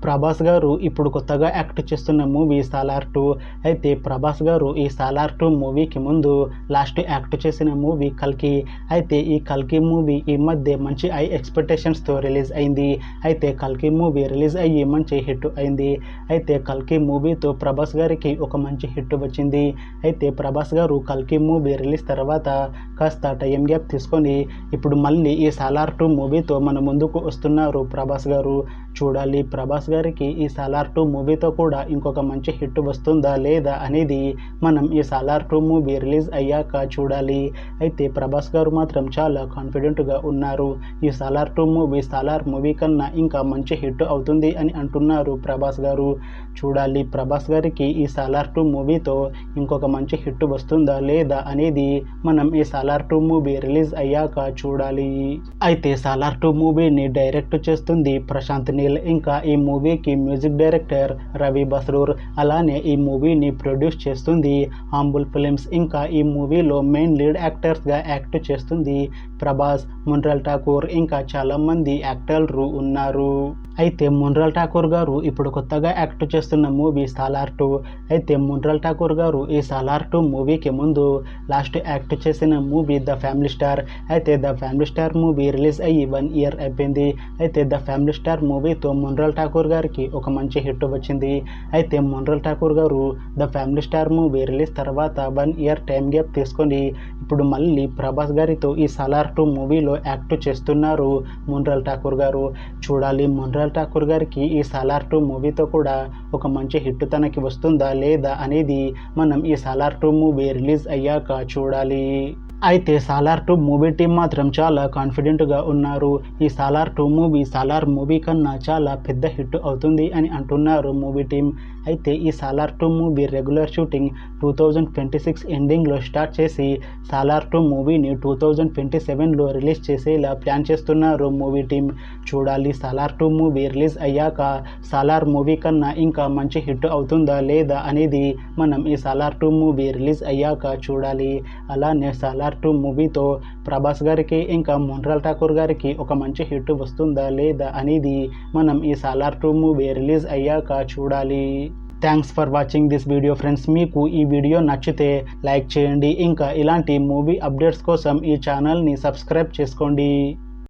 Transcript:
ప్రభాస్ గారు ఇప్పుడు కొత్తగా యాక్ట్ చేస్తున్న మూవీ సాలార్ 2. అయితే ప్రభాస్ గారు ఈ సాలార్ 2 మూవీకి ముందు లాస్ట్ యాక్ట్ చేసిన మూవీ కల్కి. అయితే ఈ కల్కి మూవీ ఈ మధ్య మంచి హై ఎక్స్పెక్టేషన్స్తో రిలీజ్ అయింది. అయితే కల్కి మూవీ రిలీజ్ అయ్యి మంచి హిట్ అయింది. అయితే కల్కి మూవీతో ప్రభాస్ గారికి ఒక మంచి హిట్ వచ్చింది. అయితే ప్రభాస్ గారు కల్కి మూవీ రిలీజ్ తర్వాత కాస్త టైం గ్యాప్ తీసుకొని ఇప్పుడు మళ్ళీ ఈ సాలార్ 2 మూవీతో మన ముందుకు వస్తున్నారు ప్రభాస్ గారు. చూడాలి ప్రభాస్ గారికి ఈ సాలార్ 2 మూవీతో కూడా ఇంకొక మంచి హిట్ వస్తుందా లేదా అనేది మనం ఈ సాలార్ 2 మూవీ రిలీజ్ అయ్యాక చూడాలి. అయితే ప్రభాస్ గారు మాత్రం చాలా కాన్ఫిడెంట్గా ఉన్నారు. ఈ సాలార్ 2 మూవీ సాలార్ మూవీ కన్నా ఇంకా మంచి హిట్ అవుతుంది అని అంటున్నారు ప్రభాస్ గారు. చూడాలి ప్రభాస్ గారికి ఈ సాలార్ 2 మూవీతో ఇంకొక మంచి హిట్ వస్తుందా లేదా అనేది మనం ఈ సాలార్ 2 మూవీ రిలీజ్ అయ్యాక చూడాలి. అయితే సాలార్ 2 మూవీని డైరెక్ట్ చేస్తుంది ప్రశాంత్ నీల్. ఇంకా ఈ మూవీకి మ్యూజిక్ డైరెక్టర్ రవి బస్రూర్. అలానే ఈ మూవీని ప్రొడ్యూస్ చేస్తుంది ఆంబుల్ ఫిలిమ్స్. ఇంకా ఈ మూవీలో మెయిన్ లీడ్ యాక్టర్స్గా యాక్ట్ చేస్తుంది ప్రభాస్, మున్రల్ ఠాకూర్, ఇంకా చాలామంది యాక్టర్లు ఉన్నారు. అయితే మున్రల్ ఠాకూర్ గారు ఇప్పుడు కొత్తగా యాక్ట్ చేస్తున్న మూవీ సాలార్ 2. అయితే మున్రల్ ఠాకూర్ గారు ఈ సాలార్ 2 మూవీకి ముందు లాస్ట్ యాక్ట్ చేసిన మూవీ ద ఫ్యామిలీ స్టార్. అయితే the family star movie release అయ్యి 1 ఇయర్ అయిపోయింది. అయితే ద ఫ్యామిలీ స్టార్ మూవీతో మున్రల్ ఠాకూర్ గారికి ఒక మంచి హిట్ వచ్చింది. అయితే మున్రల్ ఠాకూర్ గారు the family star movie release తర్వాత 1 ఇయర్ టైం గ్యాప్ తీసుకొని ఇప్పుడు మళ్ళీ ప్రభాస్ గారితో ఈ సాలార్ 2 మూవీలో యాక్ట్ చేస్తున్నారు మున్రల్ ఠాకూర్ గారు. చూడాలి మున్రల్ ఠాకూర్ గారికి ఈ సాలార్ 2 మూవీతో కూడా ఒక మంచి హిట్ తనకి వస్తుందా లేదా అనేది మనం ఈ సాలార్ 2 మూవీ రిలీజ్ అయ్యాక చూడాలి. అయితే సాలార్ 2 మూవీ టీం మాత్రం చాలా కాన్ఫిడెంట్గా ఉన్నారు. ఈ సాలార్ 2 మూవీ సాలార్ మూవీ కన్నా చాలా పెద్ద హిట్ అవుతుంది అని అంటున్నారు మూవీ టీం. అయితే ఈ సాలార్ 2 మూవీ రెగ్యులర్ షూటింగ్ 2026 ఎండింగ్లో స్టార్ట్ చేసి సాలార్ 2 మూవీని 2027లో రిలీజ్ చేసేలా ప్లాన్ చేస్తున్నారు మూవీ టీం. చూడాలి సాలార్ 2 మూవీ రిలీజ్ అయ్యాక సాలార్ మూవీ కన్నా ఇంకా మంచి హిట్ అవుతుందా లేదా అనేది మనం ఈ సాలార్ 2 మూవీ రిలీజ్ అయ్యాక చూడాలి. అలానే సాలార్ 2 మూవీతో ప్రభాస్ గారికి ఇంకా మున్రల్ ఠాకూర్ గారికి ఒక మంచి హిట్ వస్తుందా లేదా అనేది మనం ఈ సాలార్ 2 మూవీ రిలీజ్ అయ్యాక చూడాలి. Thanks for watching this video friends. మీకు ఈ వీడియో నచ్చితే లైక్ చేయండి. ఇంకా ఇలాంటి మూవీ అప్డేట్స్ కోసం ఈ ఛానల్ని సబ్స్క్రైబ్ చేసుకోండి.